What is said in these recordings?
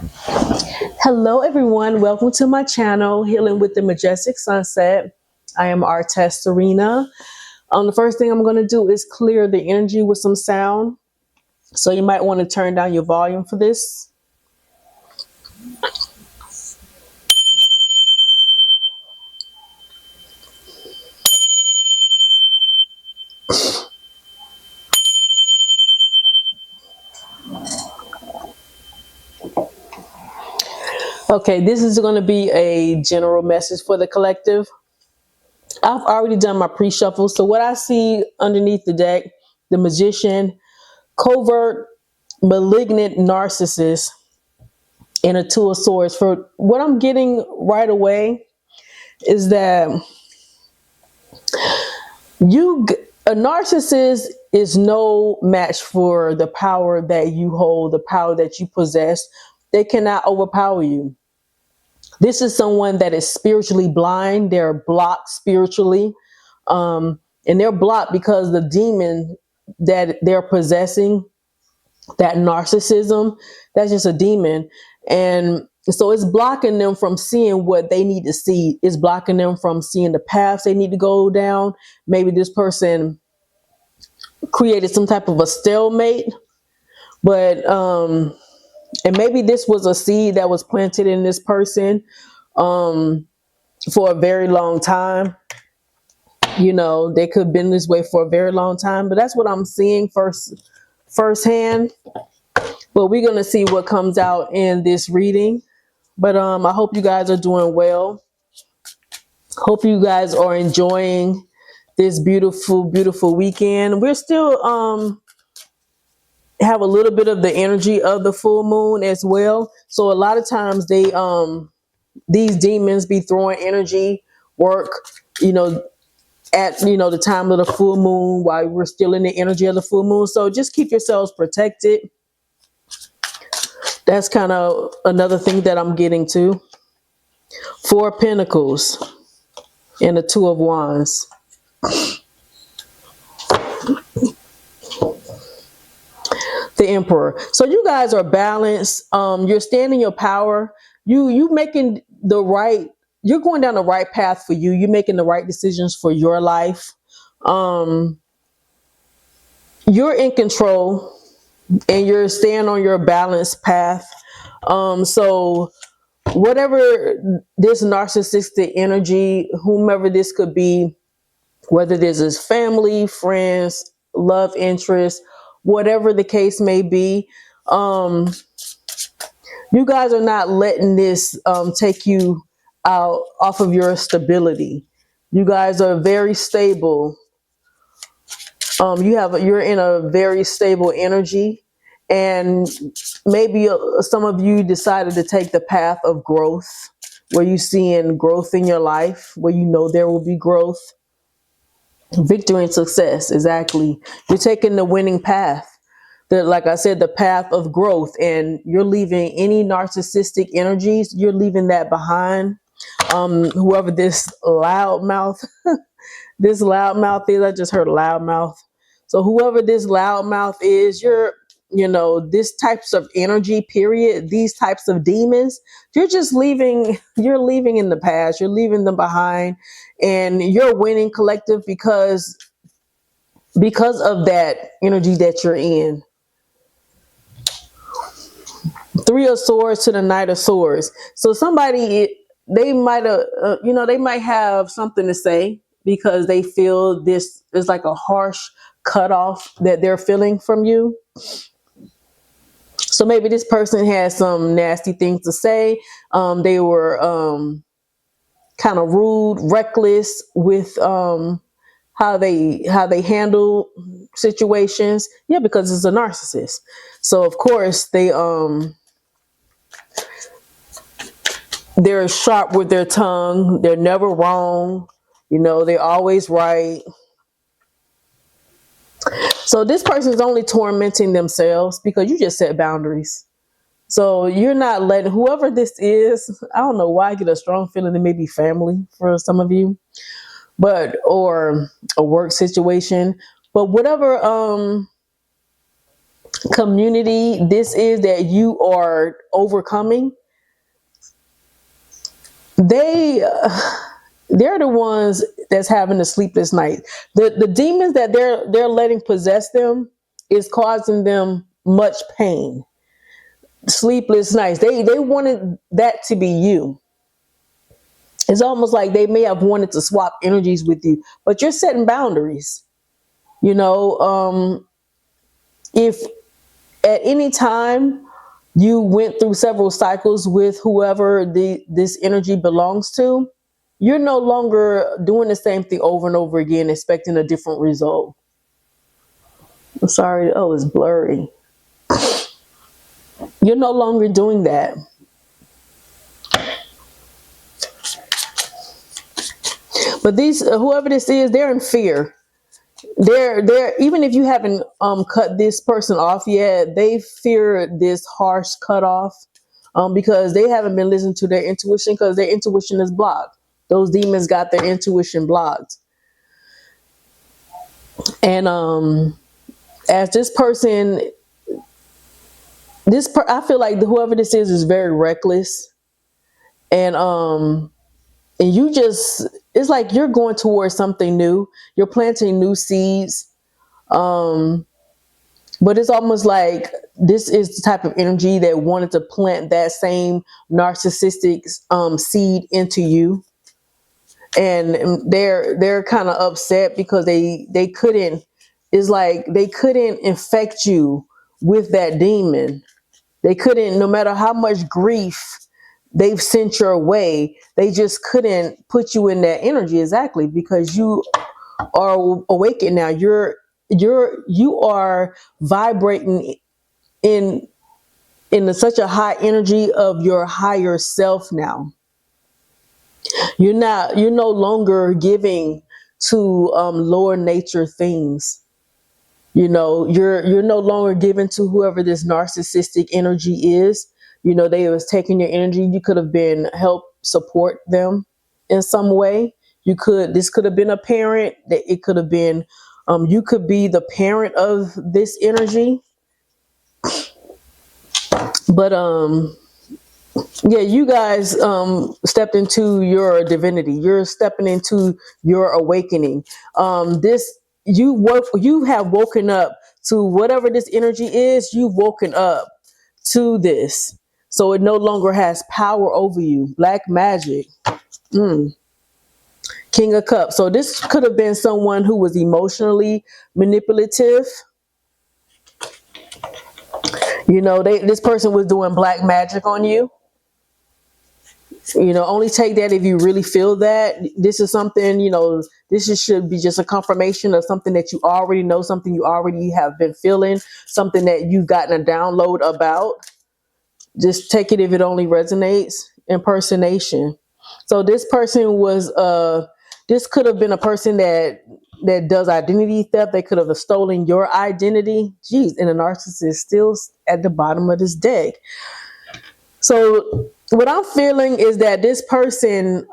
Hello, everyone. Welcome to my channel, Healing with the Majestic Sunset. I am Artest Serena. The first thing I'm going to do is clear the energy with some sound. So you might want to turn down your volume for this. Okay, this is going to be a general message for the collective. I've already done my pre-shuffle. So what I see underneath the deck, the Magician, covert, malignant narcissist, and a Two of Swords. For what I'm getting right away is that you a narcissist is no match for the power that you hold, the power that you possess. They cannot overpower you. This is someone that is spiritually blind. They're blocked spiritually, and they're blocked because the demon that they're possessing, that narcissism, that's just a demon. And so it's blocking them from seeing what they need to see. It's blocking them from seeing the paths they need to go down. Maybe this person created some type of a stalemate, but and maybe this was a seed that was planted in this person for a very long time. You know, they could have been this way for a very long time, but that's what I'm seeing firsthand. But we're gonna see what comes out in this reading. But I hope you guys are doing well. Hope you guys are enjoying this beautiful, beautiful weekend. We're still have a little bit of the energy of the full moon as well. So a lot of times these demons be throwing energy work, you know, at the time of the full moon while we're still in the energy of the full moon. So just keep yourselves protected. That's kind of another thing that I'm getting to. Four of Pentacles and the Two of Wands. The Emperor. So you guys are balanced. You're standing your power. You making the right. You're going down the right path for you. You're making the right decisions for your life. You're in control, and you're staying on your balanced path. So whatever this narcissistic energy, whomever this could be, whether this is family, friends, love interest, whatever the case may be, you guys are not letting this take you out off of your stability. You guys are very stable. You're in a very stable energy, and maybe some of you decided to take the path of growth, where you seeing growth in your life, where you know there will be growth. Victory and success, exactly. You're taking the winning path. Like I said, the path of growth, and you're leaving any narcissistic energies, you're leaving that behind. Whoever this loudmouth, this loudmouth is, I just heard a loudmouth. So whoever this loudmouth is, this types of energy, period, these types of demons, you're leaving in the past, you're leaving them behind, and you're winning collective because of that energy that you're in. Three of Swords to the Knight of Swords. So somebody, they might have, they might have something to say because they feel this is like a harsh cutoff that they're feeling from you. So maybe this person has some nasty things to say. They were kind of rude, reckless with how they handle situations. Yeah, because it's a narcissist. So of course they're sharp with their tongue. They're never wrong. They're always right. So this person is only tormenting themselves because you just set boundaries. So you're not letting whoever this is, I don't know why I get a strong feeling it may be family for some of you, or a work situation, but whatever community this is that you are overcoming, they they're the ones that's having the sleepless night. The demons that they're letting possess them is causing them much pain. Sleepless nights. They wanted that to be you. It's almost like they may have wanted to swap energies with you, but you're setting boundaries. You know, if at any time you went through several cycles with whoever this energy belongs to, you're no longer doing the same thing over and over again, expecting a different result. I'm sorry. Oh, it's blurry. You're no longer doing that. But these, whoever this is, they're in fear. They're even if you haven't cut this person off yet, they fear this harsh cutoff because they haven't been listening to their intuition because their intuition is blocked. Those demons got their intuition blocked. And as this person, I feel like whoever this is very reckless, and you just, it's like you're going towards something new. You're planting new seeds. But it's almost like this is the type of energy that wanted to plant that same narcissistic seed into you. And they're kind of upset because they couldn't, it's like they couldn't infect you with that demon. They couldn't, no matter how much grief they've sent your way, they just couldn't put you in that energy. Exactly, because you are awakened now. You are vibrating in such a high energy of your higher self now. You're no longer giving to lower nature things. You know, you're no longer giving to whoever this narcissistic energy is. You know, they was taking your energy. You could have been help support them in some way. This could have been a parent, that it could have been, you could be the parent of this energy. But yeah, you guys stepped into your divinity. You're stepping into your awakening. You have woken up to whatever this energy is. You've woken up to this, so it no longer has power over you. Black magic. King of Cups. So this could have been someone who was emotionally manipulative. You know, this person was doing black magic on you. You know, only take that if you really feel that. This is something, you know, should be just a confirmation of something that you already know, something you already have been feeling, something that you've gotten a download about. Just take it if it only resonates. Impersonation. So this person was, this could have been a person that does identity theft. They could have stolen your identity. Jeez, and a narcissist still at the bottom of this deck. So what I'm feeling is that this person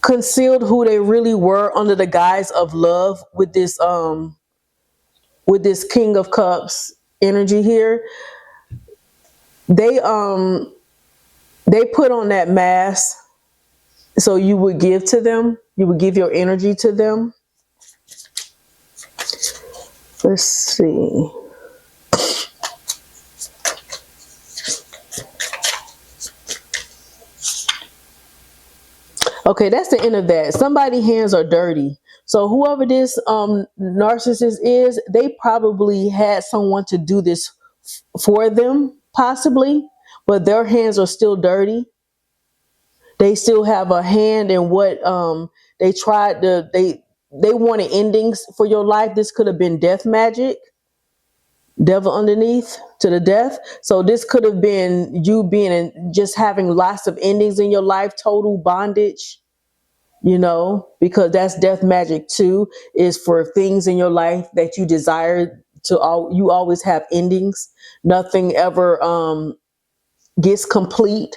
concealed who they really were under the guise of love with this King of Cups energy here. They put on that mask so you would give to them. You would give your energy to them. Let's see. Okay, that's the end of that. Somebody's hands are dirty. So whoever this narcissist is, they probably had someone to do this for them, possibly, but their hands are still dirty. They still have a hand in what they tried to, they wanted endings for your life. This could have been death magic, devil underneath to the death. So this could have been you just having lots of endings in your life, total bondage, you know, because that's death magic too, is for things in your life that you desire to you always have endings. Nothing ever gets complete.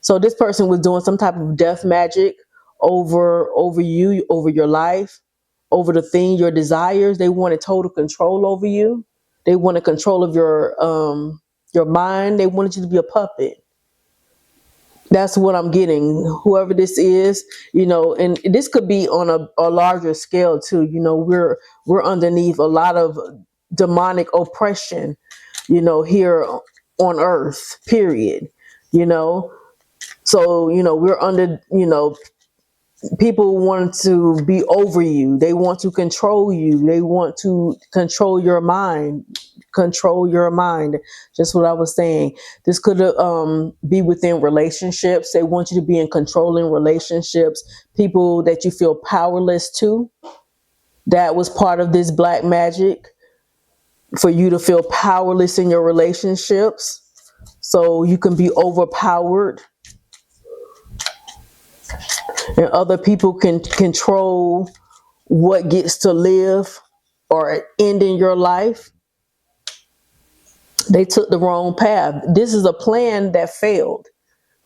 So this person was doing some type of death magic over you, over your life, over the thing, your desires. They wanted total control over you. They want control of your mind. They wanted you to be a puppet. That's what I'm getting. Whoever this is, and this could be on a larger scale too. We're underneath a lot of demonic oppression, here on earth, period. You know. So, we're under, people want to be over you. They want to control you. They want to control your mind. Control your mind. Just what I was saying. This could be within relationships. They want you to be in controlling relationships. People that you feel powerless to. That was part of this black magic. For you to feel powerless in your relationships. So you can be overpowered. And other people can control what gets to live or end in your life. They took the wrong path. This is a plan that failed.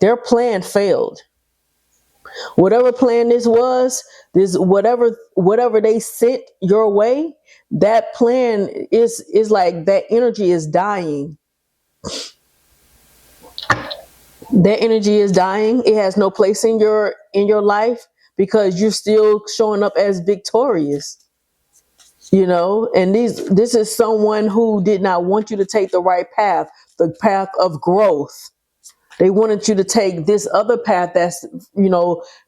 Their plan failed. Whatever plan this was, this whatever they sent your way, that plan is like that energy is dying. That energy is dying. It has no place in your life because you're still showing up as victorious. And this is someone who did not want you to take the right path, the path of growth. They wanted you to take this other path that's,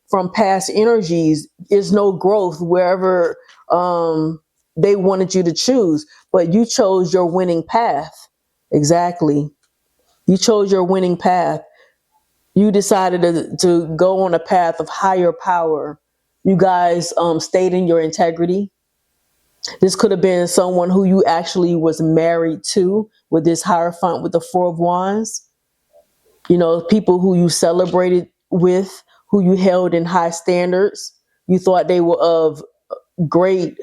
from past energies. Is no growth wherever they wanted you to choose, but you chose your winning path. Exactly. You chose your winning path. You decided to go on a path of higher power. You guys stayed in your integrity. This could have been someone who you actually was married to with this Hierophant with the Four of Wands. People who you celebrated with, who you held in high standards. You thought they were of great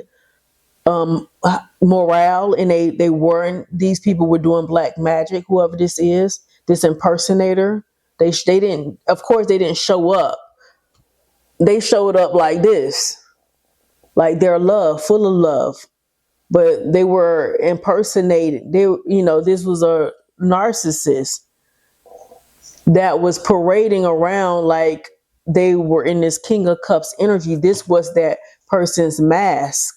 morale, and they weren't. These people were doing black magic. Whoever this is, this impersonator, they didn't. Of course, they didn't show up. They showed up like this, like their love, full of love. But they were impersonated. This was a narcissist that was parading around like they were in this King of Cups energy. This was that person's mask.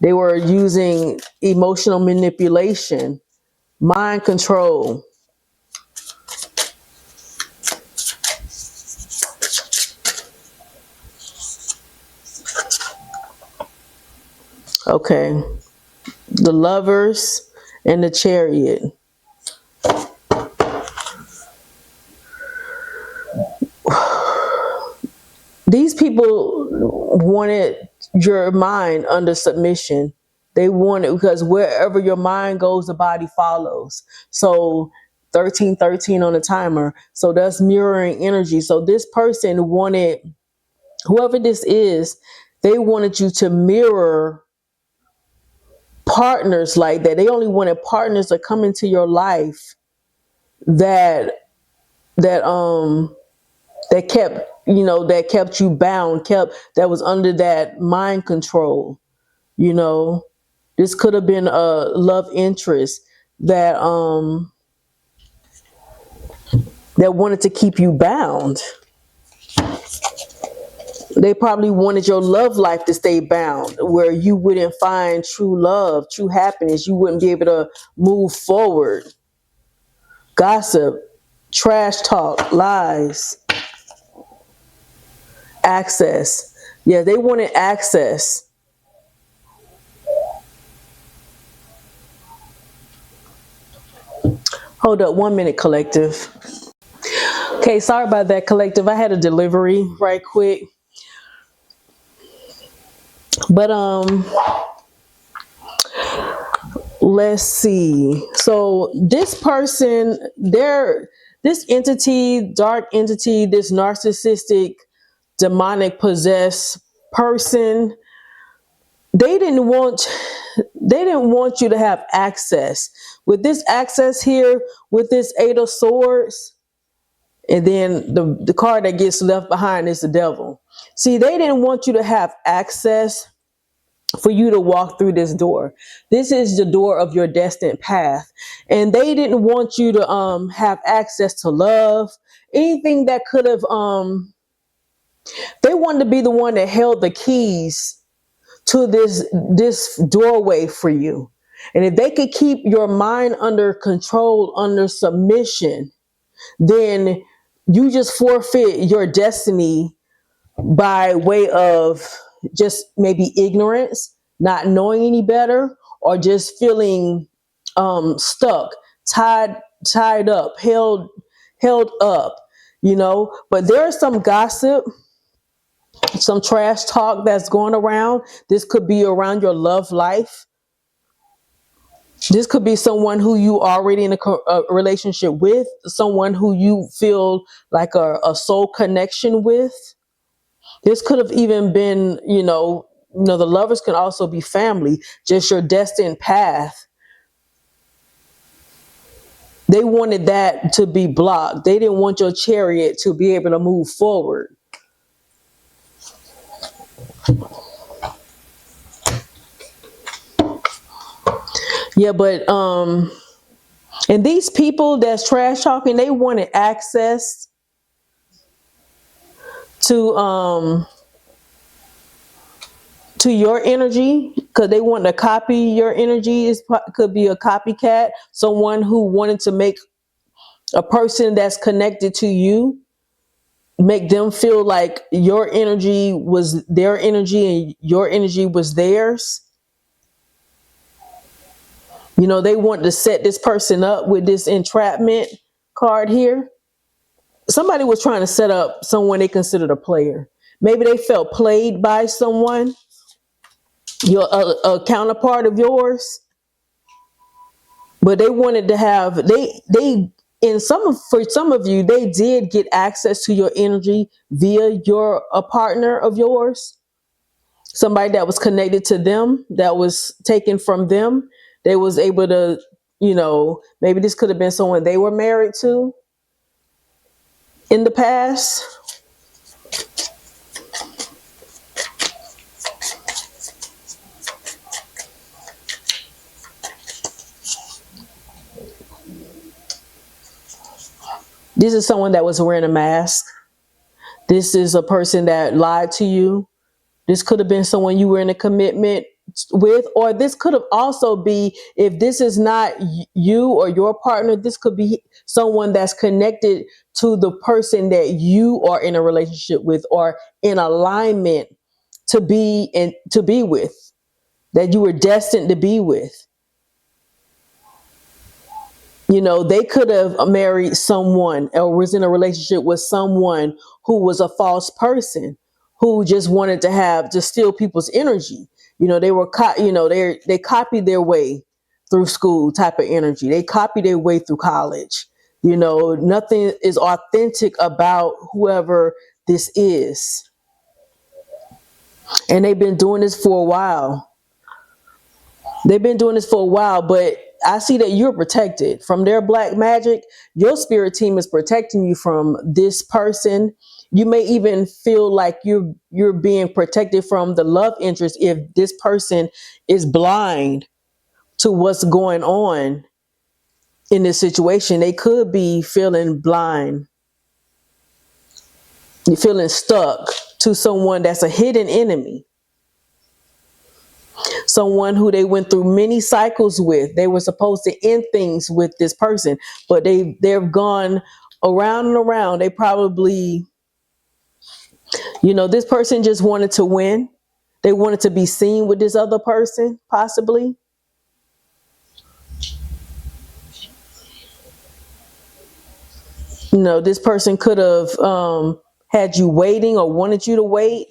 They were using emotional manipulation, mind control. Okay. The Lovers and the Chariot. These people wanted your mind under submission. They wanted, because wherever your mind goes, the body follows. So 1313 on the timer. So that's mirroring energy. So this person wanted, whoever this is, they wanted you to mirror partners like that. They only wanted partners to come into your life that kept, that kept you bound, that was under that mind control. This could have been a love interest that wanted to keep you bound. They probably wanted your love life to stay bound, where you wouldn't find true love, true happiness. You wouldn't be able to move forward. Gossip, trash talk, lies. Access. Yeah, they wanted access. Hold up 1 minute, collective. Okay, sorry about that, collective. I had a delivery right quick. But let's see. So this person, this entity, dark entity, this narcissistic, demonic possessed person, they didn't want you to have access. With this access here, with this Eight of Swords, and then the card that gets left behind is the Devil. See, they didn't want you to have access for you to walk through this door. This is the door of your destined path. And they didn't want you to have access to love, anything that could have they wanted to be the one that held the keys to this doorway for you. And if they could keep your mind under control, under submission, then you just forfeit your destiny by way of just maybe ignorance, not knowing any better, or just feeling stuck, tied up, held up, But there's some gossip, some trash talk that's going around. This could be around your love life. This could be someone who you already in a relationship with, someone who you feel like a soul connection with. This could have even been, the lovers can also be family, just your destined path. They wanted that to be blocked. They didn't want your chariot to be able to move forward. Yeah, but and these people that's trash talking, they wanted access to your energy, because they want to copy your energy. It could be a copycat, someone who wanted to make a person that's connected to you, make them feel like your energy was their energy and your energy was theirs. They want to set this person up with this entrapment card here. Somebody was trying to set up someone they considered a player. Maybe they felt played by someone, a counterpart of yours. But they wanted to have, for some of you, they did get access to your energy via a partner of yours, somebody that was connected to them, that was taken from them. They was able to, maybe this could have been someone they were married to in the past. This is someone that was wearing a mask. This is a person that lied to you. This could have been someone you were in a commitment with, or this could have also be, if this is not you or your partner, this could be someone that's connected to the person that you are in a relationship with or in alignment to be with, that you were destined to be with. They could have married someone or was in a relationship with someone who was a false person, who just wanted to steal people's energy. They were they copied their way through school type of energy. They copied their way through college. Nothing is authentic about whoever this is. And they've been doing this for a while. But I see that you're protected from their black magic. Your spirit team is protecting you from this person. You may even feel like you're being protected from the love interest if this person is blind to what's going on in this situation. They could be feeling blind. You're feeling stuck to someone that's a hidden enemy. Someone who they went through many cycles with. They were supposed to end things with this person, but they've gone around and around. They probably, this person just wanted to win. They wanted to be seen with this other person, possibly. This person could have had you waiting or wanted you to wait,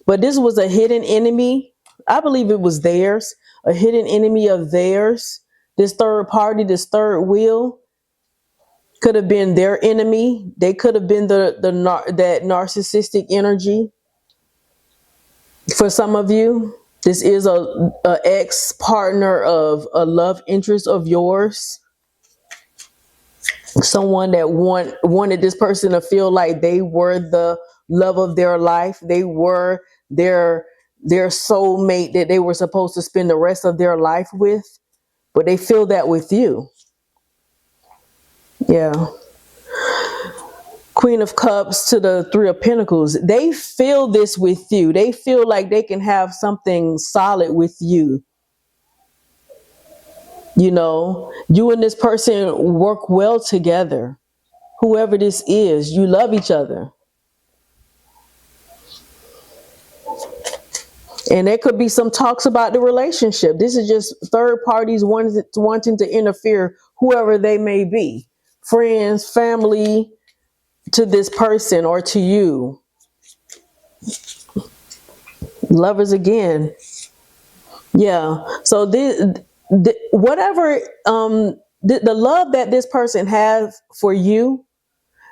but this was a hidden enemy. I believe it was theirs, a hidden enemy of theirs. This third party, this third wheel could have been their enemy. They could have been that narcissistic energy. For some of you, this is a ex-partner of a love interest of yours. Someone that wanted this person to feel like they were the love of their life. They were their their soulmate that they were supposed to spend the rest of their life with, but they feel that with you. Yeah. Queen of Cups to the Three of Pentacles. They feel this with you. They feel like they can have something solid with you. You know, you and this person work well together. Whoever this is, you love each other. And there could be some talks about the relationship. This is just third parties wanting to interfere, whoever they may be. Friends, family, to this person or to you. Lovers again. Yeah. So whatever the love that this person has for you,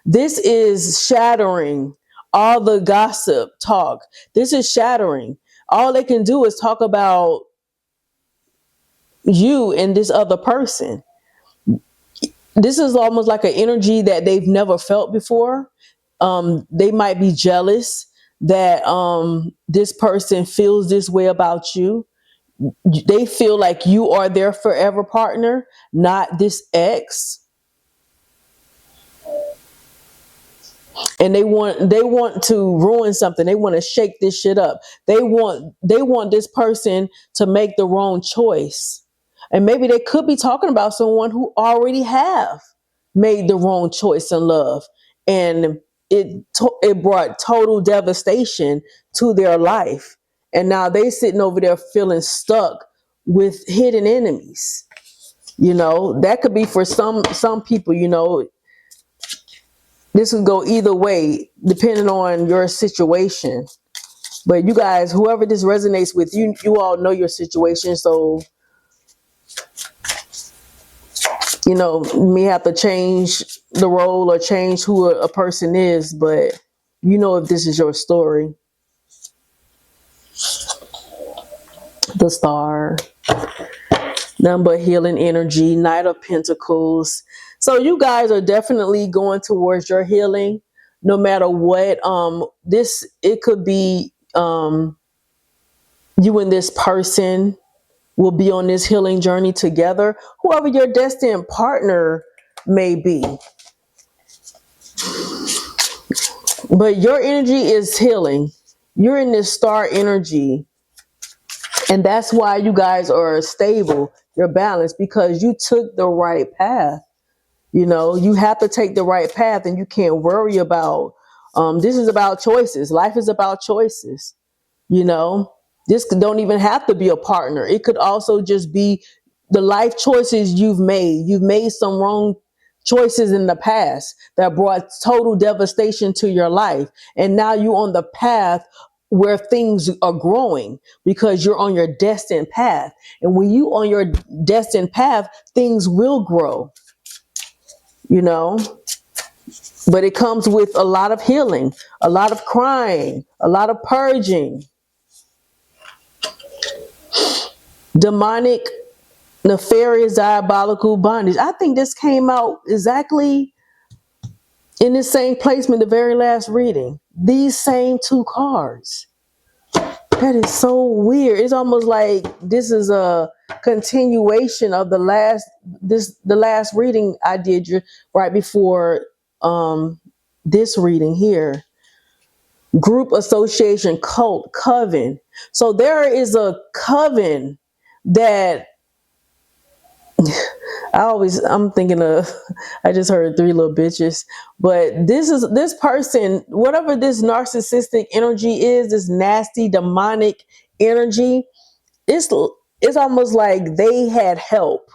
this is shattering all the gossip talk. This is shattering. All they can do is talk about you and this other person. This is almost like an energy that they've never felt before. They might be jealous that this person feels this way about you. They feel like you are their forever partner, not this ex. And they want to ruin something. They want to shake this shit up. They want this person to make the wrong choice. And maybe they could be talking about someone who already have made the wrong choice in love. And it brought total devastation to their life. And now they sitting over there feeling stuck with hidden enemies. You know, that could be for some people, you know. This could go either way depending on your situation. But you guys, whoever this resonates with, you all know your situation. So, you know, you may have to change the role or change who a person is, but you know if this is your story. The Star. None but healing energy. Knight of Pentacles. So you guys are definitely going towards your healing, no matter what. It could be you and this person will be on this healing journey together, whoever your destined partner may be. But your energy is healing. You're in this star energy. And that's why you guys are stable. You're balanced because you took the right path. You know, you have to take the right path and you can't worry about, this is about choices. Life is about choices. You know, this don't even have to be a partner. It could also just be the life choices you've made. You've made some wrong choices in the past that brought total devastation to your life. And now you're on the path where things are growing because you're on your destined path. And when you on your destined path, things will grow. You know, but it comes with a lot of healing, a lot of crying, a lot of purging. Demonic, nefarious, diabolical bondage. I think this came out exactly in the same placement, the very last reading. These same two cards. That is so weird. It's almost like this is a continuation of the last reading I did right before this reading here. Group, association, cult, coven. So there is a coven that I'm thinking of, I just heard Three Little Bitches, but this person, whatever this narcissistic energy is, this nasty demonic energy, it's almost like they had help.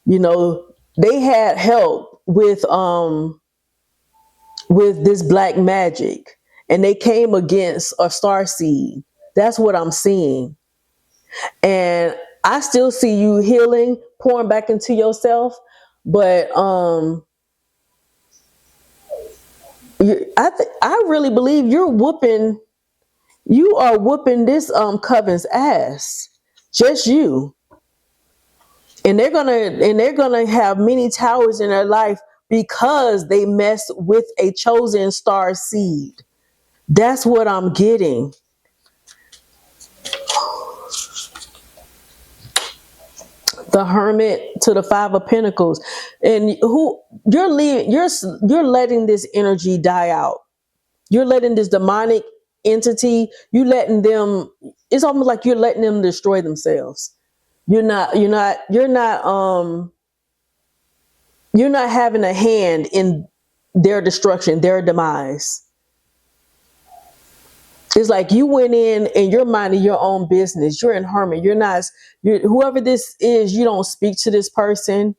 You know, they had help with this black magic, and they came against a star seed. That's what I'm seeing. And I still see you healing, pouring back into yourself, but I really believe you are whooping this coven's ass. Just you. And they're gonna have many towers in their life because they mess with a chosen star seed. That's what I'm getting. The Hermit to the Five of Pentacles, and who you're leaving, you're letting this energy die out. You're letting this demonic entity, you letting them, it's almost like you're letting them destroy themselves. You're not having a hand in their destruction, their demise. It's like you went in and you're minding your own business. You're in Hermit. Whoever this is, you don't speak to this person.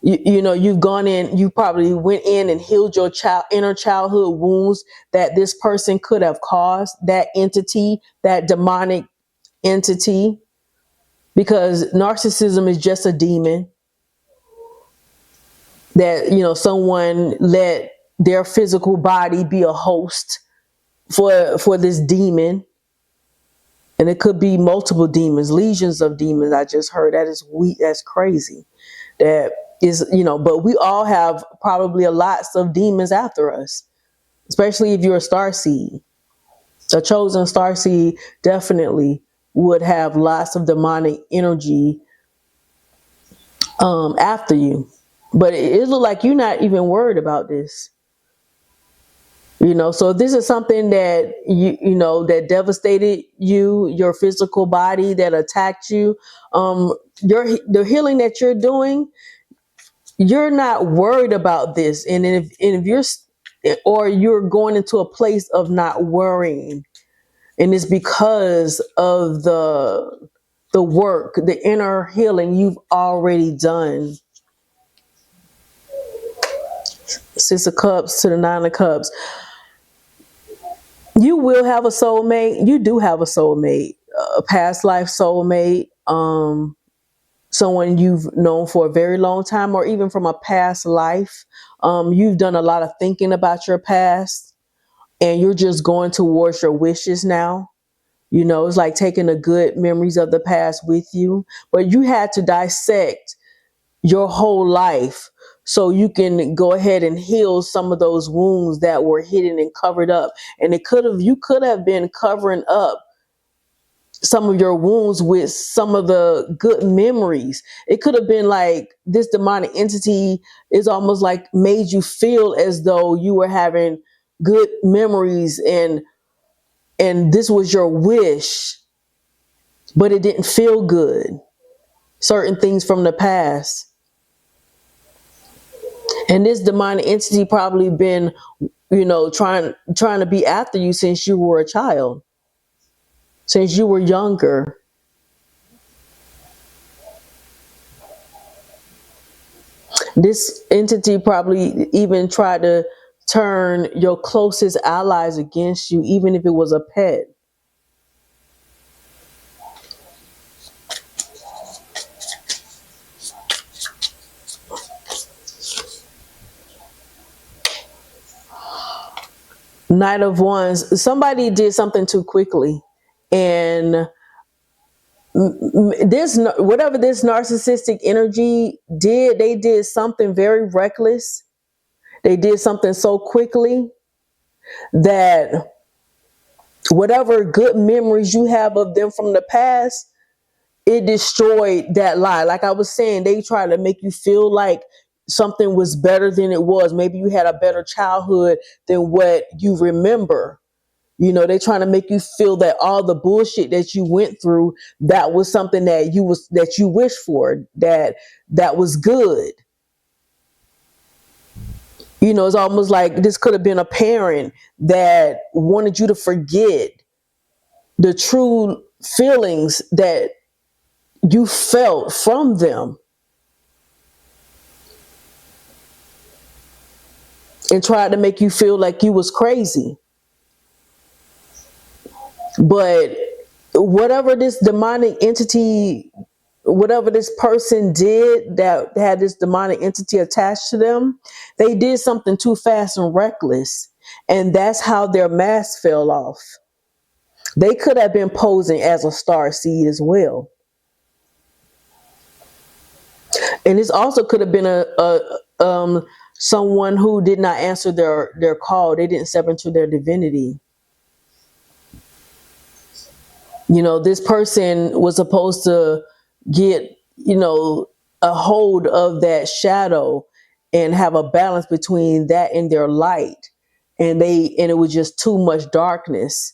You've gone in, you probably went in and healed your inner childhood wounds that this person could have caused, that entity, that demonic entity, because narcissism is just a demon that, someone let their physical body be a host for this demon. And it could be multiple demons, legions of demons. I just heard that is that's crazy. That is, but we all have probably a lots of demons after us, especially if you're a star seed. A chosen star seed definitely would have lots of demonic energy after you. But it looks like you're not even worried about this. So if this is something that that devastated you, your physical body, that attacked you, the healing that you're doing, you're not worried about this. And if you're going into a place of not worrying, and it's because of the work, the inner healing you've already done. Six of Cups to the Nine of Cups. You will have a soulmate. You do have a soulmate, a past life soulmate, someone you've known for a very long time, or even from a past life. You've done a lot of thinking about your past, and you're just going towards your wishes now. It's like taking the good memories of the past with you, but you had to dissect your whole life so you can go ahead and heal some of those wounds that were hidden and covered up. And you could have been covering up some of your wounds with some of the good memories. It could have been like this demonic entity is almost like made you feel as though you were having good memories, and this was your wish, but it didn't feel good. Certain things from the past. And this demonic entity probably been, trying to be after you since you were a child, since you were younger. This entity probably even tried to turn your closest allies against you, even if it was a pet. Knight of Wands. Somebody did something too quickly, and whatever this narcissistic energy did, they did something very reckless. They did something so quickly that whatever good memories you have of them from the past, it destroyed that lie. Like I was saying, they tried to make you feel like something was better than it was. Maybe you had a better childhood than what you remember. They're trying to make you feel that all the bullshit that you went through, that was something that you wished for, that was good. It's almost like this could have been a parent that wanted you to forget the true feelings that you felt from them, and tried to make you feel like you was crazy. But whatever this demonic entity, whatever this person did that had this demonic entity attached to them, they did something too fast and reckless. And that's how their mask fell off. They could have been posing as a star seed as well. And this also could have been someone who did not answer their call. They didn't step into their divinity. This person was supposed to get a hold of that shadow and have a balance between that and their light. And it was just too much darkness.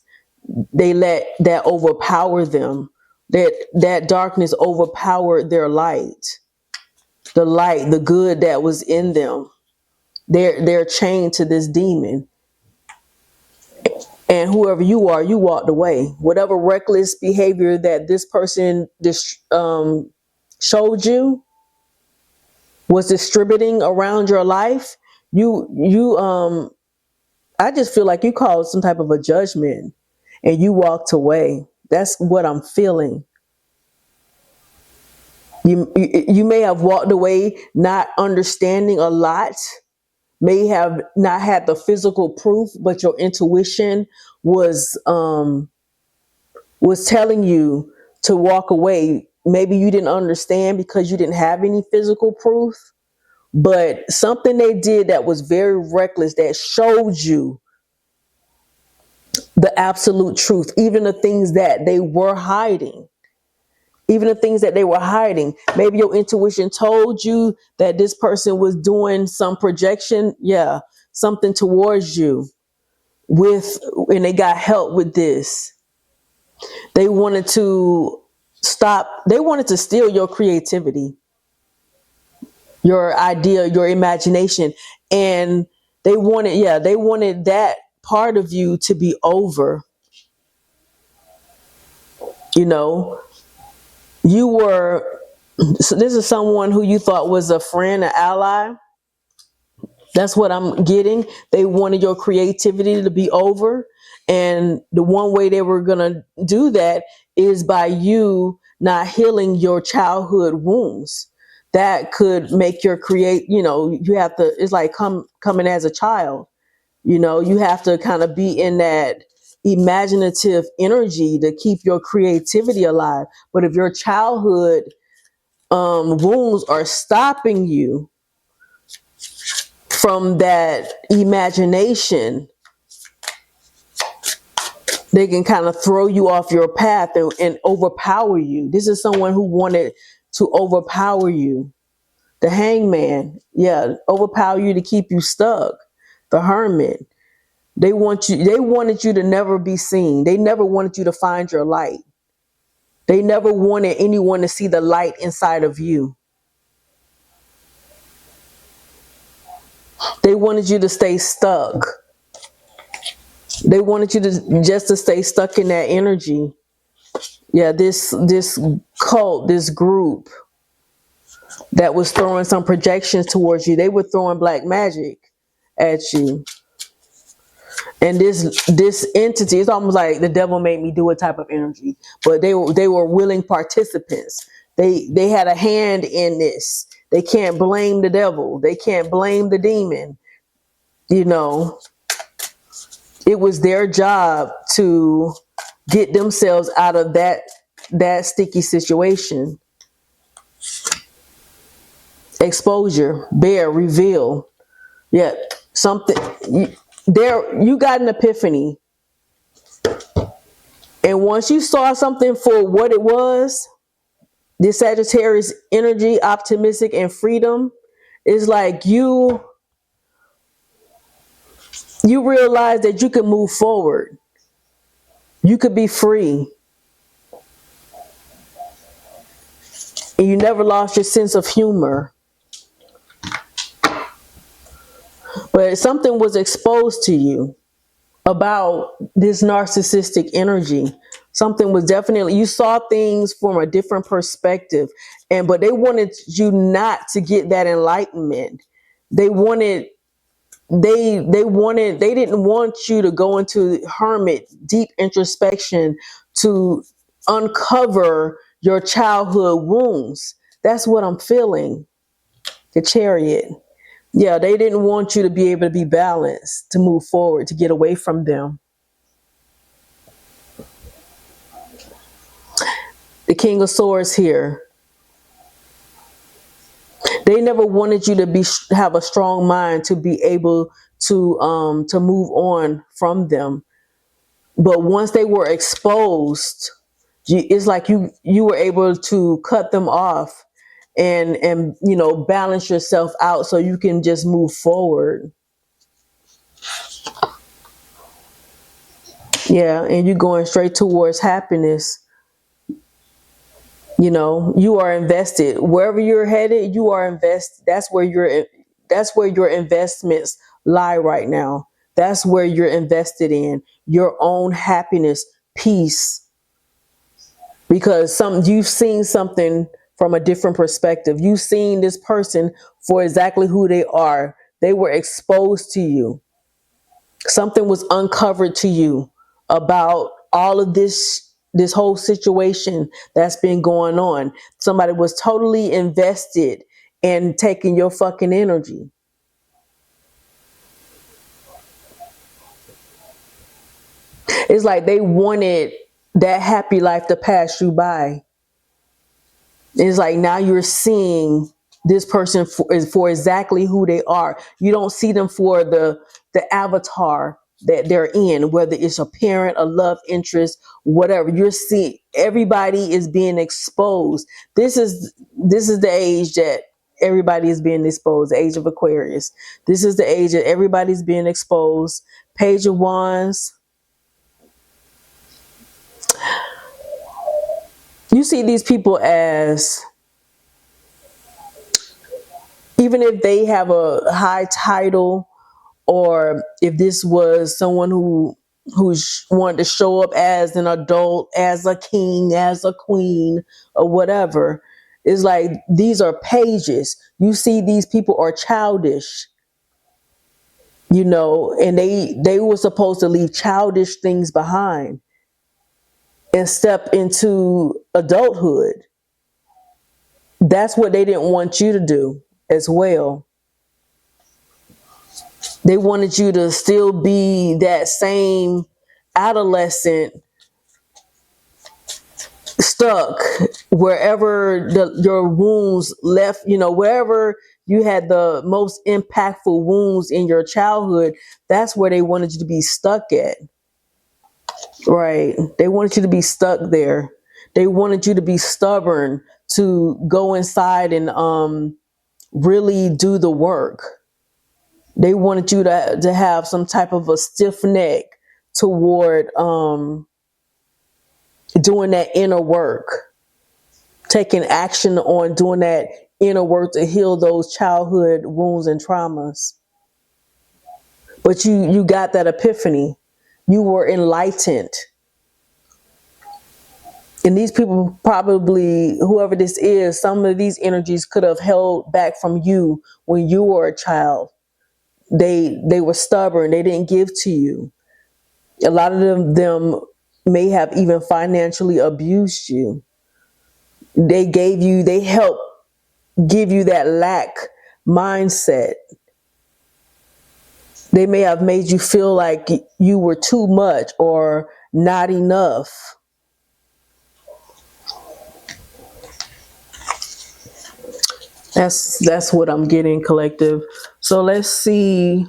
They let that overpower them. That darkness overpowered their light. The light, the good that was in them. They're chained to this demon. And whoever you are, you walked away. Whatever reckless behavior that this person showed you, was distributing around your life, I just feel like you called some type of a judgment and you walked away. That's what I'm feeling. You may have walked away not understanding a lot, may have not had the physical proof, but your intuition was telling you to walk away. Maybe you didn't understand because you didn't have any physical proof, but something they did that was very reckless that showed you the absolute truth, even the things that they were hiding. Even the things that they were hiding. Maybe your intuition told you that this person was doing some projection, something towards you and they got help with this. They wanted to steal your creativity, your idea, your imagination. And they wanted that part of you to be over. So this is someone who you thought was a friend, an ally. That's what I'm getting. They wanted your creativity to be over. And the one way they were going to do that is by you not healing your childhood wounds. That could make you have to, it's like coming as a child. You have to kind of be in that imaginative energy to keep your creativity alive. But if your childhood wounds are stopping you from that imagination, they can kind of throw you off your path and overpower you. This is someone who wanted to overpower you. The hangman, overpower you to keep you stuck. The hermit, they wanted you to never be seen. They never wanted you to find your light. They never wanted anyone to see the light inside of you. They wanted you to stay stuck. They wanted you to stay stuck in that energy. This cult, this group that was throwing some projections towards you. They were throwing black magic at you. And this entity, it's almost like the devil made me do a type of energy. But they were willing participants. They had a hand in this. They can't blame the devil. They can't blame the demon. It was their job to get themselves out of that sticky situation. Exposure, bear, reveal. Something. You got an epiphany. And once you saw something for what it was, this Sagittarius energy, optimistic and freedom, is like you realize that you can move forward. You could be free. And you never lost your sense of humor. But something was exposed to you about this narcissistic energy. Something was definitely, you saw things from a different perspective. But they wanted you not to get that enlightenment. They didn't want you to go into hermit, deep introspection to uncover your childhood wounds. That's what I'm feeling. The Chariot. They didn't want you to be able to be balanced, to move forward, to get away from them. The King of Swords here. They never wanted you to have a strong mind to be able to move on from them. But once they were exposed, it's like you were able to cut them off and balance yourself out so you can just move forward. Yeah, and you're going straight towards happiness. You are invested wherever you're headed. You are invested. That's where your investments lie right now. That's where you're invested in your own happiness, peace, because you've seen something from a different perspective. You've seen this person for exactly who they are. They were exposed to you. Something was uncovered to you about all of this whole situation that's been going on. Somebody was totally invested in taking your fucking energy. It's like they wanted that happy life to pass you by. It's like now you're seeing this person for exactly who they are. You don't see them for the avatar that they're in, whether it's a parent, a love interest, whatever. You're seeing everybody is being exposed. This is the age that everybody is being exposed, the age of Aquarius. This is the age that everybody's being exposed. Page of Wands. You see these people as, even if they have a high title, or if this was someone who wanted to show up as an adult, as a king, as a queen, or whatever, it's like these are pages. You see these people are childish, and they were supposed to leave childish things behind and step into adulthood. That's what they didn't want you to do as well. They wanted you to still be that same adolescent, stuck wherever your wounds left, wherever you had the most impactful wounds in your childhood. That's where they wanted you to be stuck at. Right. They wanted you to be stuck there. They wanted you to be stubborn, to go inside and really do the work. They wanted you to have some type of a stiff neck toward doing that inner work, taking action on doing that inner work to heal those childhood wounds and traumas. But you got that epiphany. You were enlightened. And these people, probably whoever this is, some of these energies could have held back from you when you were a child. They were stubborn. They didn't give to you. A lot of them may have even financially abused you. They helped give you that lack mindset. They may have made you feel like you were too much or not enough. That's what I'm getting, collective. So let's see.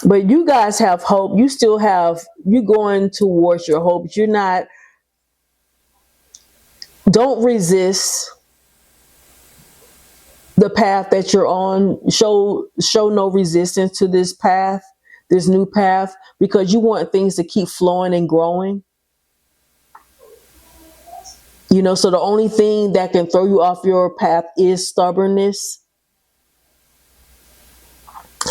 But you guys have hope. You're going towards your hopes. Don't resist the path that you're on. Show no resistance to this path, this new path, because you want things to keep flowing and growing. So the only thing that can throw you off your path is stubbornness,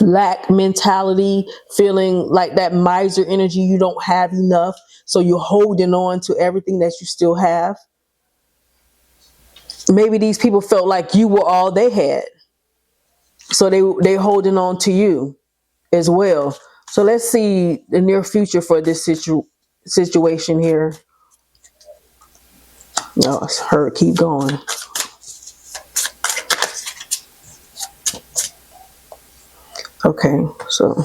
lack mentality, feeling like that miser energy. You don't have enough, so you're holding on to everything that you still have. Maybe these people felt like you were all they had, so they holding on to you as well. So let's see the near future for this situation here. No, it's her. Keep going. Okay, so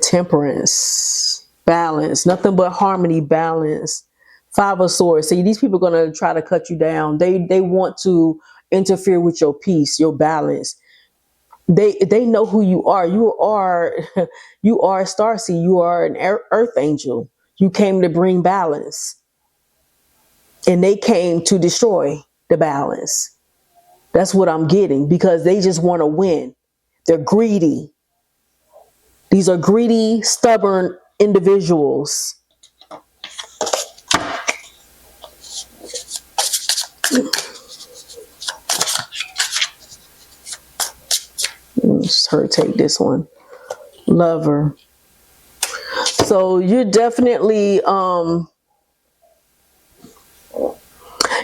temperance, balance, nothing but harmony, balance. Five of Swords. See, these people are going to try to cut you down. They want to interfere with your peace, your balance. They know who you are. You are a starseed. You are an earth angel. You came to bring balance. and they came to destroy the balance. That's what I'm getting, because they just want to win. They're greedy. These are greedy, stubborn individuals. Just her take this one. Lover. So you're definitely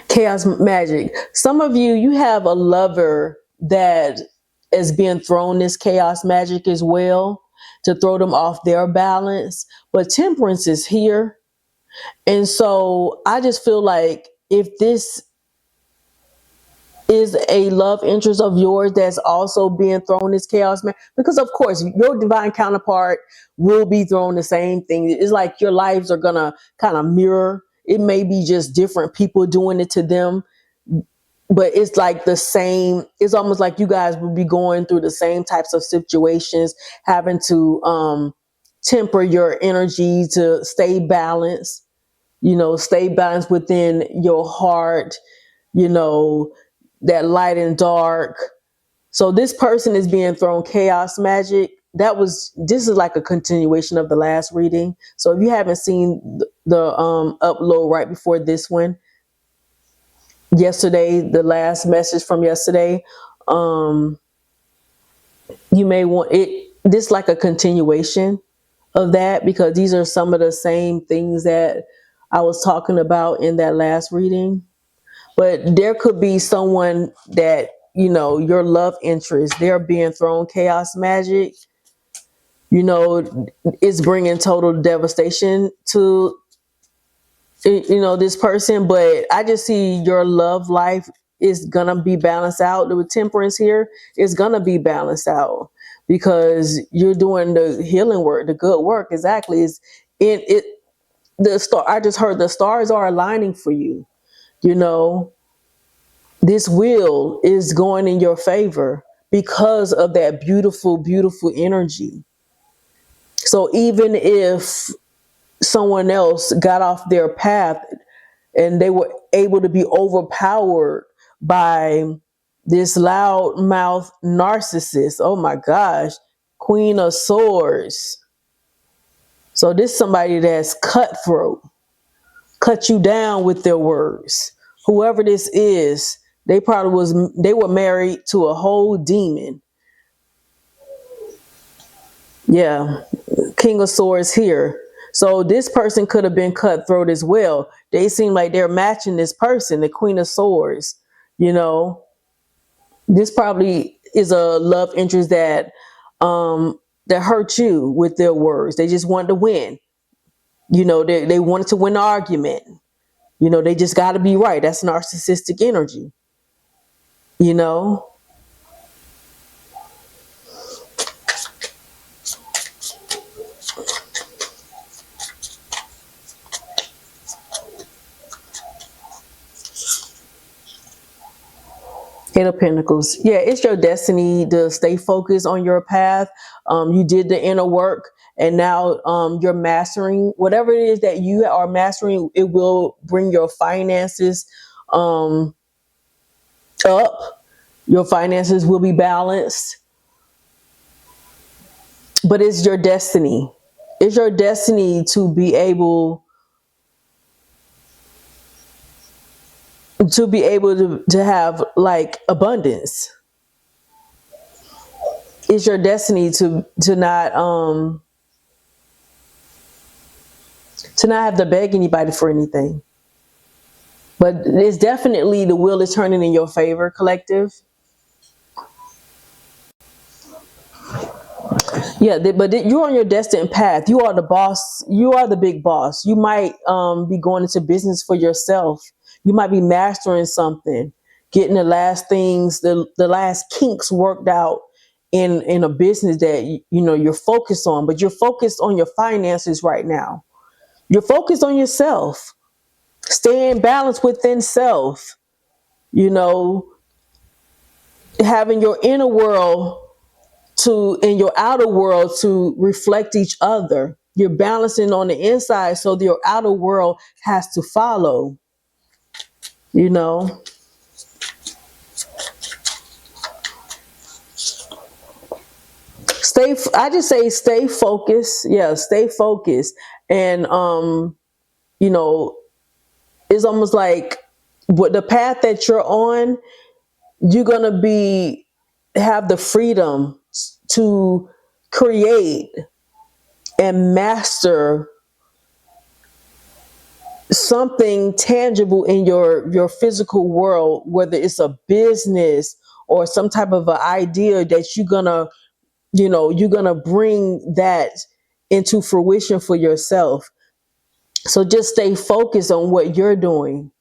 chaos magic. Some of you, you have a lover that is being thrown this chaos magic as well, to throw them off their balance. But temperance is here. And so I just feel like if this is a love interest of yours that's also being thrown this chaos magic, because of course your divine counterpart will be thrown the same thing. It's like your lives are gonna kind of mirror. It may be just different people doing it to them, but it's like the same. It's almost like you guys would be going through the same types of situations, having to temper your energy to stay balanced, stay balanced within your heart, that light and dark. So this person is being thrown chaos magic. This is like a continuation of the last reading. So if you haven't seen the upload right before this one, yesterday, the last message from yesterday, you may want it. This like a continuation of that, because these are some of the same things that I was talking about in that last reading. But there could be someone that, your love interest, they're being thrown chaos magic, is bringing total devastation to, this person. But I just see your love life is going to be balanced out. The temperance here is going to be balanced out, because you're doing the healing work, the good work. Exactly. Is in it. I just heard the stars are aligning for you. This wheel is going in your favor because of that beautiful, beautiful energy. So even if someone else got off their path and they were able to be overpowered by this loudmouth narcissist, oh my gosh, Queen of Swords. So this is somebody that's cutthroat, cut you down with their words. Whoever this is, they were married to a whole demon. Yeah, King of Swords here. So this person could have been cutthroat as well. They seem like they're matching this person, the Queen of Swords. This probably is a love interest that hurt you with their words. They just wanted to win. They wanted to win the argument. They just got to be right. That's narcissistic energy. you know Eight of Pentacles. Yeah, it's your destiny to stay focused on your path. You did the inner work, and now you're mastering whatever it is that you are mastering. It will bring your finances up. Your finances will be balanced. But it's your destiny. It's your destiny to be able to have like abundance. It's your destiny to not have to beg anybody for anything. But it's definitely the wheel is turning in your favor, collective. Yeah, but you're on your destined path. You are the boss. You are the big boss. You might be going into business for yourself. You might be mastering something, getting the last things, the last kinks worked out in a business that you're focused on. But you're focused on your finances right now. You're focused on yourself. Stay in balance within self. Having your inner world and your outer world to reflect each other. You're balancing on the inside, so your outer world has to follow. you know. I just say stay focused. Yeah, stay focused. And you know, it's almost like what the path that you're on, you're gonna be have the freedom to create and master something tangible in your physical world, whether it's a business or some type of an idea that you're gonna bring that into fruition for yourself. So just stay focused on what you're doing,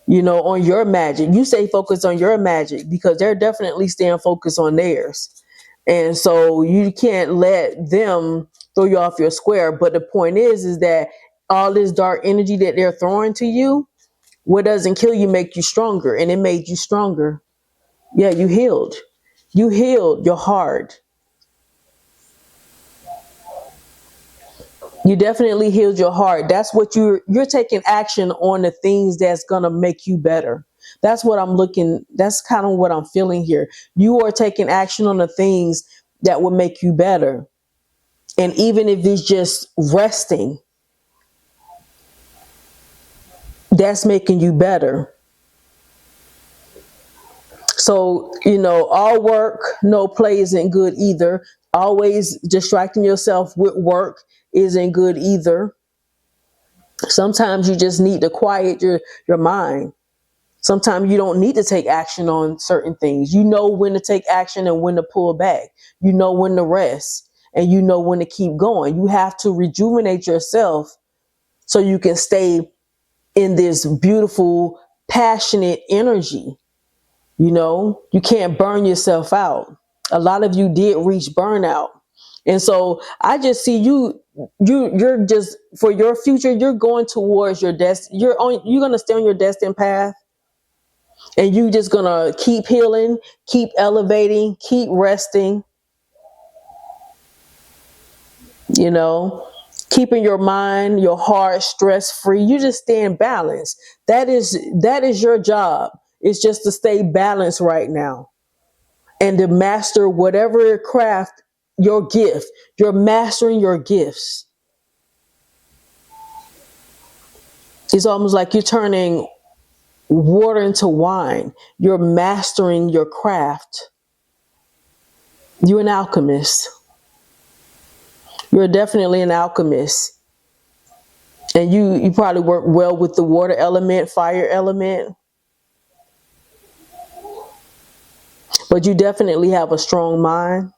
on your magic. You stay focused on your magic because they're definitely staying focused on theirs. And so you can't let them throw you off your square. But the point is that all this dark energy that they're throwing to you, what doesn't kill you make you stronger. And it made you stronger. Yeah, you healed. You healed your heart. You definitely healed your heart. That's what you're taking action on the things that's gonna make you better. That's kind of what I'm feeling here. You are taking action on the things that will make you better. And even if it's just resting, that's making you better. So, all work, no play isn't good either. Always distracting yourself with work isn't good either. Sometimes you just need to quiet your mind. Sometimes you don't need to take action on certain things. You know when to take action and when to pull back. You know when to rest and you know when to keep going. You have to rejuvenate yourself so you can stay in this beautiful, passionate energy. You can't burn yourself out. A lot of you did reach burnout. And so I just see you're just, for your future, you're going towards your you're going to stay on your destined path, and you just going to keep healing, keep elevating, keep resting, you know, keeping your mind, your heart stress free. You just stay in balance. That is your job. It's just to stay balanced right now and to master whatever craft, your gift. You're mastering your gifts. It's almost like you're turning water into wine. You're mastering your craft. You're an alchemist. You're definitely an alchemist. And you probably work well with the water element, fire element. But you definitely have a strong mind.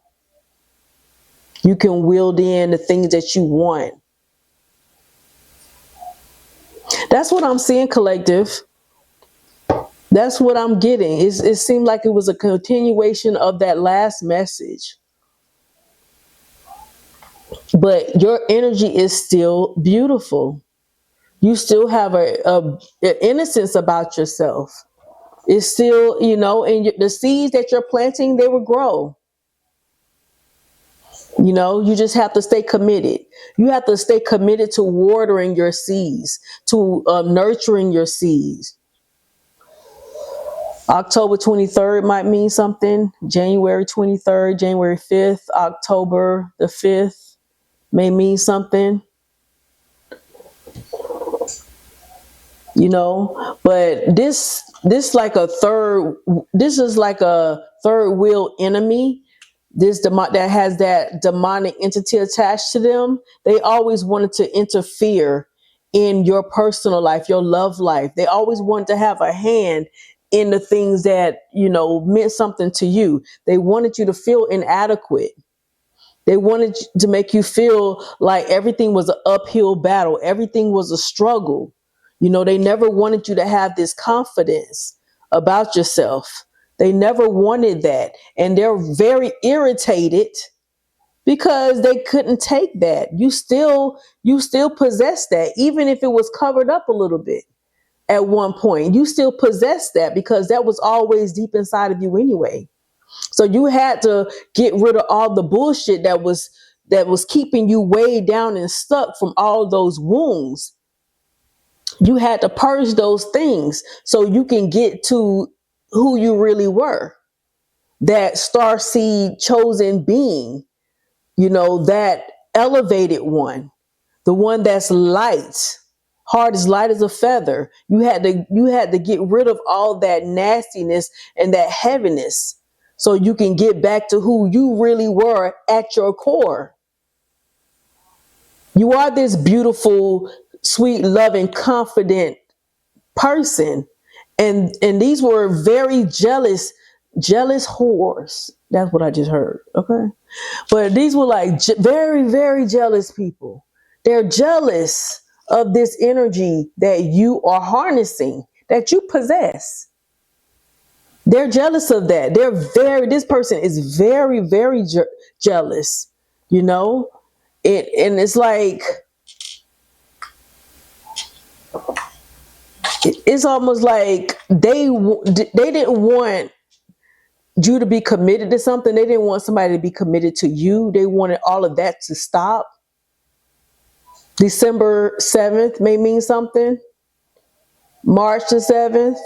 You can wield in the things that you want. That's what I'm seeing, collective. That's what I'm getting. It seemed like it was a continuation of that last message. But your energy is still beautiful. You still have a innocence about yourself. It's still, and the seeds that you're planting, they will grow. You just have to stay committed. You have to stay committed to watering your seeds, to nurturing your seeds. October 23rd might mean something. January 23rd, January 5th, October the 5th may mean something. But this is like a third wheel enemy. That has that demonic entity attached to them. They always wanted to interfere in your personal life, your love life. They always wanted to have a hand in the things that, meant something to you. They wanted you to feel inadequate. They wanted to make you feel like everything was an uphill battle. Everything was a struggle. They never wanted you to have this confidence about yourself. They never wanted that. And they're very irritated because they couldn't take that. You still possess that, even if it was covered up a little bit at one point. You still possess that because that was always deep inside of you anyway. So you had to get rid of all the bullshit that was keeping you weighed down and stuck from all those wounds. You had to purge those things so you can get to who you really were. That star seed chosen being, that elevated one, the one that's light, heart is light as a feather. You had to get rid of all that nastiness and that heaviness so you can get back to who you really were at your core. You are this beautiful, sweet, loving, confident person. And these were very jealous whores. That's what I just heard. Okay. But these were like very, very jealous people. They're jealous of this energy that you are harnessing, that you possess. They're jealous of that. This person is very, very jealous, and it's like, it's almost like they didn't want you to be committed to something. They didn't want somebody to be committed to you. They wanted all of that to stop. December 7th may mean something. March the 7th.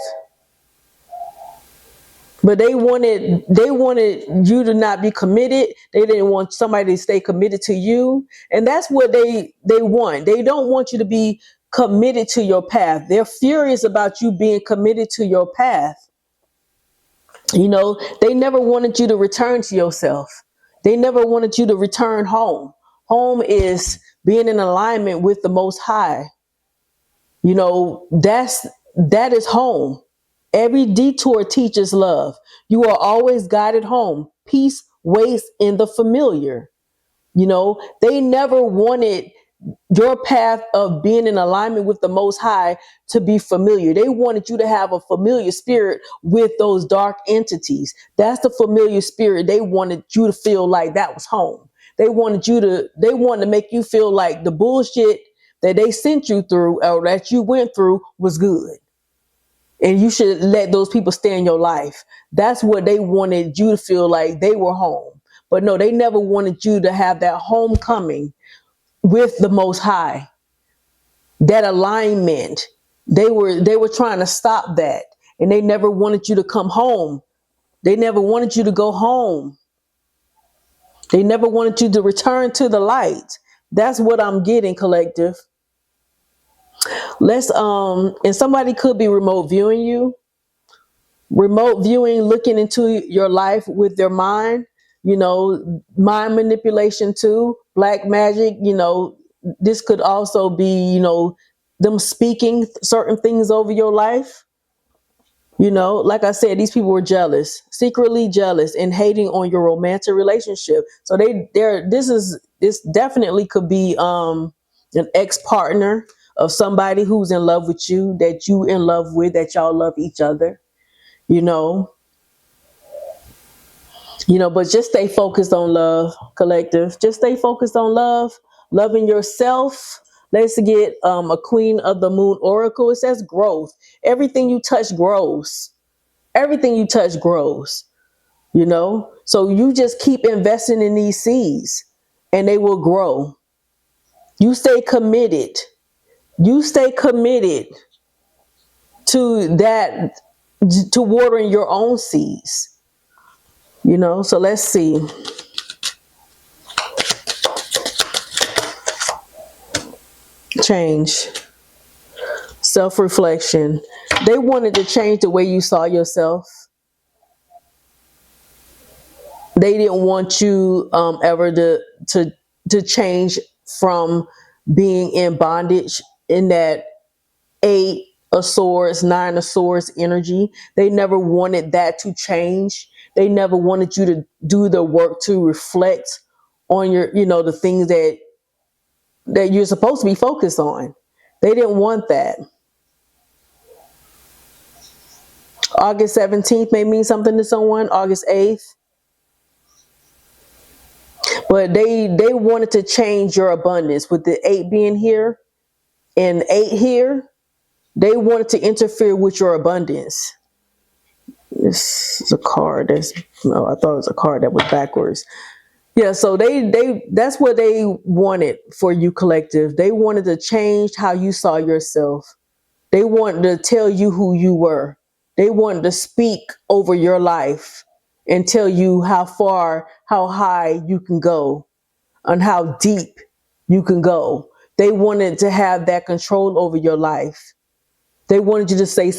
But they wanted you to not be committed. They didn't want somebody to stay committed to you. And that's what they want. They don't want you to be committed to your path. They're furious about you being committed to your path. They never wanted you to return to yourself. They never wanted you to return home. Home is being in alignment with the Most High. That is home. Every detour teaches love. You are always guided home. Peace waits in the familiar. They never wanted your path of being in alignment with the Most High to be familiar. They wanted you to have a familiar spirit with those dark entities. That's the familiar spirit. They wanted you to feel like that was home. They wanted to make you feel like the bullshit that they sent you through or that you went through was good. And you should let those people stay in your life. That's what they wanted you to feel like they were home. But no, they never wanted you to have that homecoming with the Most High, that alignment. They were trying to stop that, and they never wanted you to come home. They never wanted you to go home. They never wanted you to return to the light. That's what I'm getting, collective. And somebody could be remote viewing you. Remote viewing, looking into your life with their mind, mind manipulation too, black magic, this could also be, them speaking certain things over your life. Like I said, these people were jealous, secretly jealous and hating on your romantic relationship. So this definitely could be an ex-partner of somebody who's in love with you, that you in love with, that y'all love each other. But just stay focused on love, collective. Just stay focused on love, loving yourself. Let's get a Queen of the Moon oracle. It says growth. Everything you touch grows. Everything you touch grows. So you just keep investing in these seeds and they will grow. You stay committed. You stay committed to that, to watering your own seeds. So let's see. Change. Self-reflection. They wanted to change the way you saw yourself. They didn't want you ever to change from being in bondage in that 8 of Swords, 9 of Swords energy. They never wanted that to change. They never wanted you to do the work to reflect on your, the things that you're supposed to be focused on. They didn't want that. August 17th may mean something to someone, August 8th. But they wanted to change your abundance with the 8 being here and 8 here. They wanted to interfere with your abundance. This is a card I thought it was a card that was backwards. Yeah, so that's what they wanted for you, collective. They wanted to change how you saw yourself. They wanted to tell you who you were. They wanted to speak over your life and tell you how far, how high you can go and how deep you can go. They wanted to have that control over your life. They wanted you to stay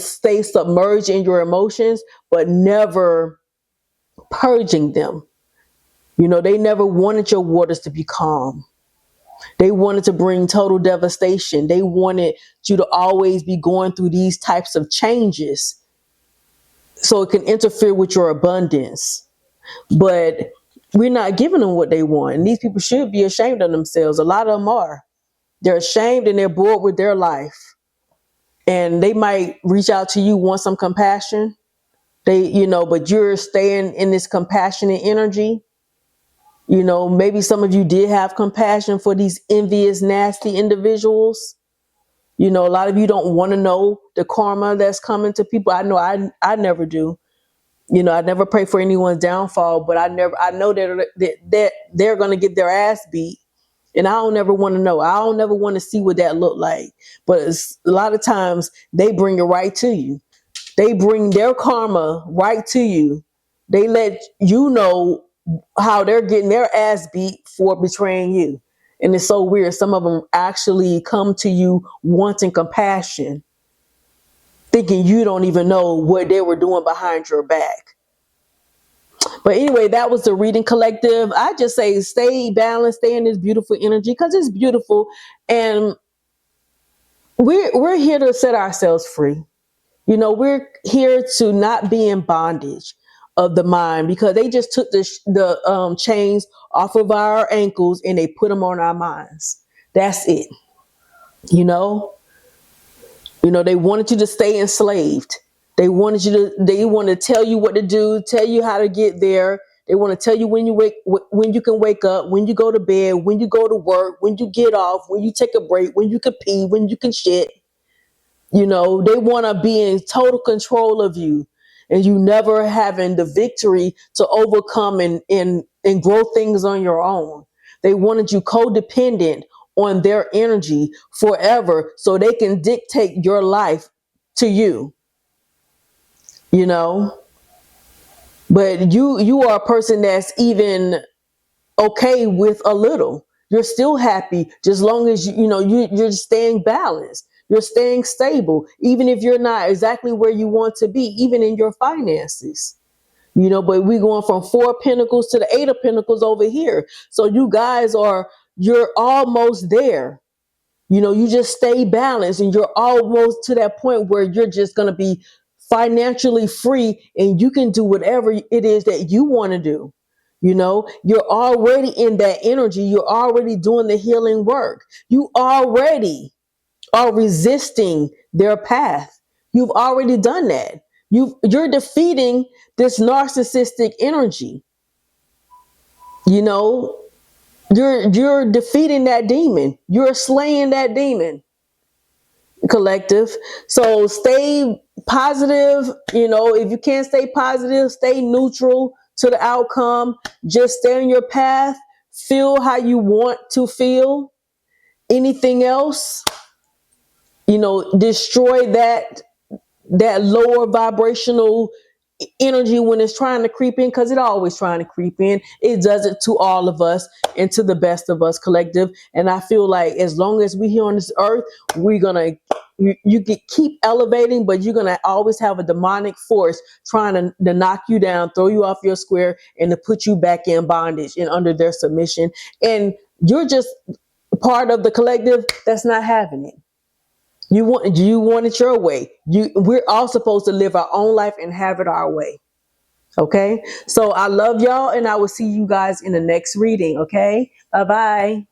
submerged in your emotions, but never purging them. They never wanted your waters to be calm. They wanted to bring total devastation. They wanted you to always be going through these types of changes so it can interfere with your abundance. But we're not giving them what they want. And these people should be ashamed of themselves. A lot of them are. They're ashamed and they're bored with their life. And they might reach out to you, want some compassion. But you're staying in this compassionate energy. Maybe some of you did have compassion for these envious, nasty individuals. A lot of you don't want to know the karma that's coming to people. I know I never do. I never pray for anyone's downfall, but I know that they're going to get their ass beat. And I don't ever want to know. I don't ever want to see what that looked like. But a lot of times they bring it right to you. They bring their karma right to you. They let you know how they're getting their ass beat for betraying you. And it's so weird. Some of them actually come to you wanting compassion, thinking you don't even know what they were doing behind your back. But anyway, that was the reading collective. I just say stay balanced, stay in this beautiful energy because it's beautiful. And we're here to set ourselves free. We're here to not be in bondage of the mind because they just took the chains off of our ankles and they put them on our minds. That's it. They wanted you to stay enslaved. They want to tell you what to do, tell you how to get there. They want to tell you when you can wake up, when you go to bed, when you go to work, when you get off, when you take a break, when you can pee, when you can shit. They want to be in total control of you and you never having the victory to overcome and grow things on your own. They wanted you codependent on their energy forever so they can dictate your life to you. But you are a person that's even okay with a little. You're still happy just long as you're staying balanced. You're staying stable, even if you're not exactly where you want to be, even in your finances. But we're going from 4 of Pentacles to the 8 of Pentacles over here. So you're almost there. You just stay balanced and you're almost to that point where you're just going to be financially free and you can do whatever it is that you want to do. You're already in that energy. You're already doing the healing work. You already are resisting their path. You've already done that. You're defeating this narcissistic energy. You're defeating that demon. You're slaying that demon, collective. So stay positive. If you can't stay positive, stay neutral to the outcome. Just stay on your path. Feel how you want to feel. Anything else, destroy that lower vibrational energy when it's trying to creep in, because it's always trying to creep in. It does it to all of us and to the best of us, collective. And I feel like as long as we're here on this earth, we're gonna you can keep elevating, but you're gonna always have a demonic force trying to knock you down, throw you off your square, and to put you back in bondage and under their submission. And you're just part of the collective that's not having it. You want it your way. We're all supposed to live our own life and have it our way. Okay? So I love y'all and I will see you guys in the next reading. Okay? Bye-bye.